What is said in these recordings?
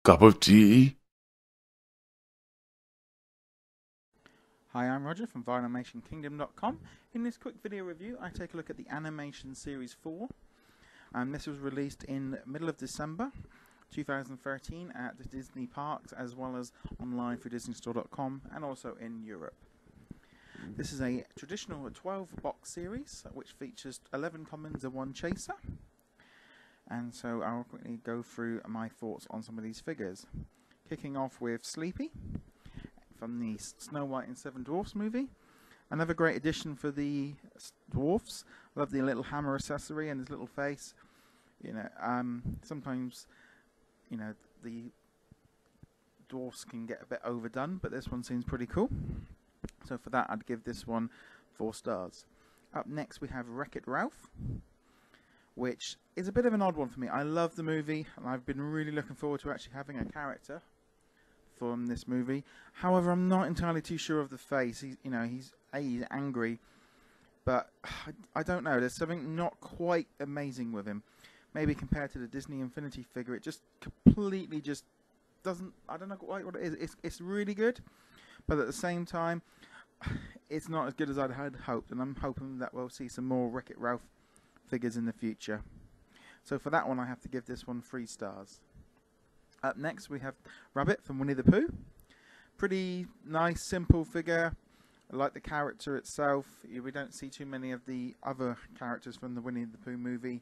Cup of tea? Hi, I'm Roger from VinylmationKingdom.com. In this quick video review, I take a look at the Animation Series 4. This was released in middle of December 2013 at the Disney parks, as well as online through DisneyStore.com, and also in Europe. This is a traditional 12-box series, which features 11 commons and 1 chaser. And so I'll quickly go through my thoughts on some of these figures. Kicking off with Sleepy from the Snow White and Seven Dwarfs movie. Another great addition for the dwarfs. I love the little hammer accessory and his little face. Sometimes, the dwarfs can get a bit overdone, but this one seems pretty cool. So for that, I'd give this one 4 stars. Up next, we have Wreck-It Ralph, which is a bit of an odd one for me. I love the movie, and I've been really looking forward to actually having a character from this movie. However, I'm not entirely too sure of the face. He's angry, but I don't know. There's something not quite amazing with him. Maybe compared to the Disney Infinity figure, it just completely just doesn't. I don't know quite what it is. It's really good, but at the same time, it's not as good as I'd had hoped. And I'm hoping that we'll see some more Wreck-It Ralph figures in the future. So for that one, I have to give this one 3 stars. Up next, we have Rabbit from Winnie the Pooh. Pretty nice, simple figure. I like the character itself. We don't see too many of the other characters from the Winnie the Pooh movie.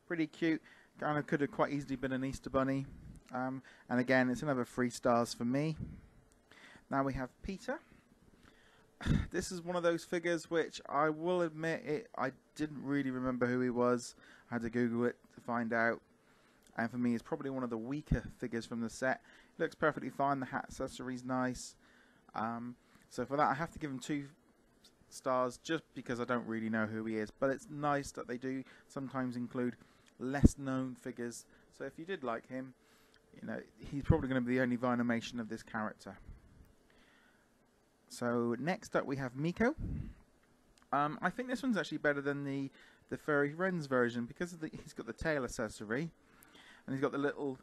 Pretty cute. Kind of could have quite easily been an Easter Bunny. And again, it's another 3 stars for me. Now we have Peter. This is one of those figures which I will admit I didn't really remember who he was. I had to Google it to find out. And for me, it's probably one of the weaker figures from the set. It looks perfectly fine. The hat accessory's nice. So for that, I have to give him 2 stars just because I don't really know who he is. But it's nice that they do sometimes include less known figures. So if you did like him, he's probably going to be the only Vinylmation of this character. So next up we have Meeko. I think this one's actually better than the Furry Friends version because he's got the tail accessory. And he's got the little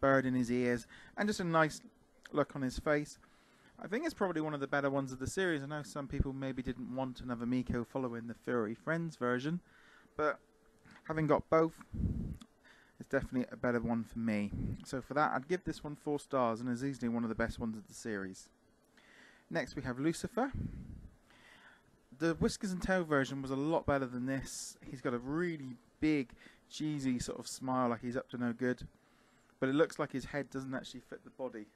bird in his ears. And just a nice look on his face. I think it's probably one of the better ones of the series. I know some people maybe didn't want another Meeko following the Furry Friends version. But having got both, it's definitely a better one for me. So for that, I'd give this one 4 stars. And is easily one of the best ones of the series. Next we have Lucifer. The Whiskers and Tail version was a lot better than this. He's got a really big, cheesy sort of smile like he's up to no good. But it looks like his head doesn't actually fit the body.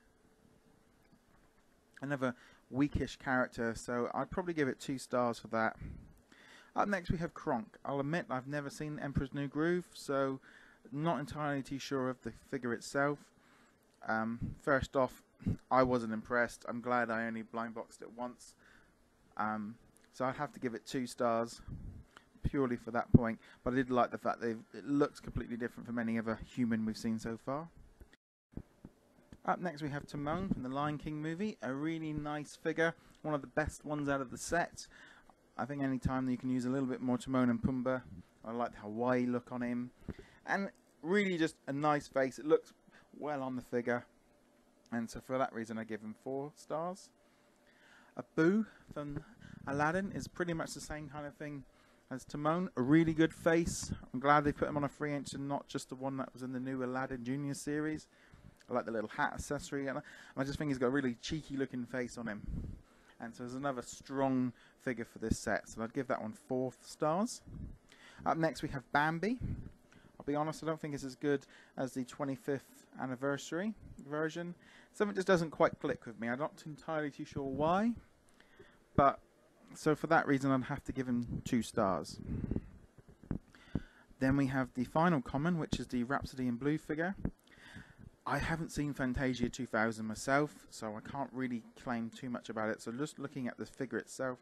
Another weakish character, so I'd probably give it 2 stars for that. Up next we have Kronk. I'll admit I've never seen Emperor's New Groove, so not entirely too sure of the figure itself. First off, I wasn't impressed. I'm glad I only blind boxed it once. So I'd have to give it 2 stars purely for that point. But I did like the fact that it looks completely different from any other human we've seen so far. Up next we have Timon from the Lion King movie. A really nice figure. One of the best ones out of the set. I think any time that you can use a little bit more Timon and Pumbaa. I like the Hawaii look on him. And really just a nice face. It looks well on the figure. And so for that reason I give him 4 stars. Boo from Aladdin is pretty much the same kind of thing as Timon. A really good face. I'm glad they put him on a 3-inch and not just the one that was in the new Aladdin Junior series. I like the little hat accessory, and I just think he's got a really cheeky looking face on him. And so there's another strong figure for this set, so I'd give that one 4 stars. Up next we have Bambi. I'll be honest, I don't think it's as good as the 25th anniversary version. Something just doesn't quite click with me. I'm not entirely too sure why. But, so for that reason, I'd have to give him 2 stars. Then we have the final common, which is the Rhapsody in Blue figure. I haven't seen Fantasia 2000 myself, so I can't really claim too much about it. So just looking at the figure itself,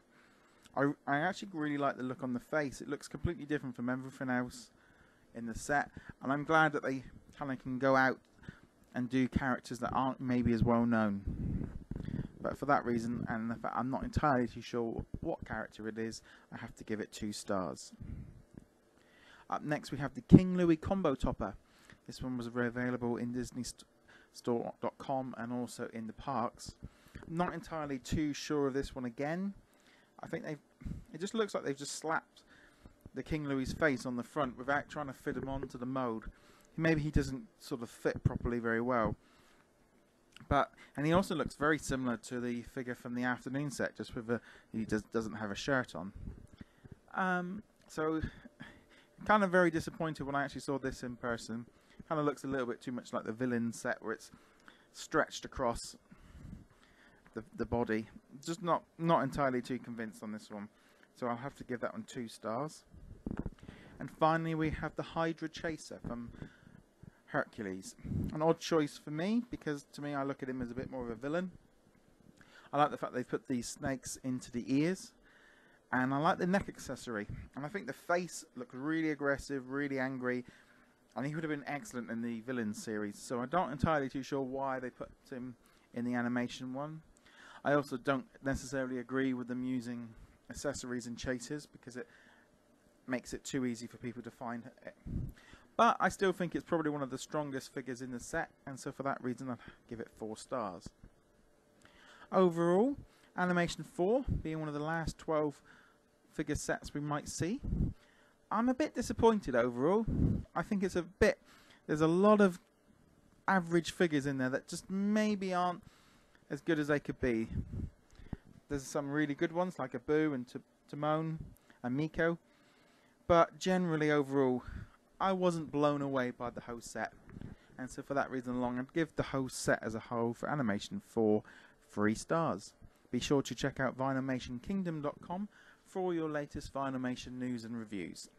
I actually really like the look on the face. It looks completely different from everything else in the set, and I'm glad that they kind of can go out and do characters that aren't maybe as well known. But for that reason, and the fact I'm not entirely too sure what character it is, I have to give it 2 stars. Up next we have the King Louie combo topper. This one was available in Disney store.com and also in the parks. Not entirely too sure of this one again. I think it just looks like they've just slapped the King Louie's face on the front without trying to fit him onto the mold. Maybe he doesn't sort of fit properly very well. And he also looks very similar to the figure from the afternoon set, just with he doesn't have a shirt on. So kind of very disappointed when I actually saw this in person. Kind of looks a little bit too much like the villain set, where it's stretched across the body. Just not entirely too convinced on this one, so I'll have to give that one 2 stars. And finally we have the Hydra Chaser from Hercules. An odd choice for me, because to me I look at him as a bit more of a villain. I like the fact they put these snakes into the ears, and I like the neck accessory, and I think the face looks really aggressive, really angry, and he would have been excellent in the villain series, so I'm not entirely too sure why they put him in the animation one. I also don't necessarily agree with them using accessories and chasers, because it makes it too easy for people to find it. But I still think it's probably one of the strongest figures in the set, and so for that reason I'd give it 4 stars. Overall, Animation 4 being one of the last 12 figure sets we might see, I'm a bit disappointed overall. I think it's there's a lot of average figures in there that just maybe aren't as good as they could be. There's some really good ones like a Boo and Timon and Meeko, but generally overall I wasn't blown away by the whole set, and so for that reason alone I'd give the whole set as a whole for Animation 4 3 stars. Be sure to check out VinylmationKingdom.com for all your latest Vinylmation news and reviews.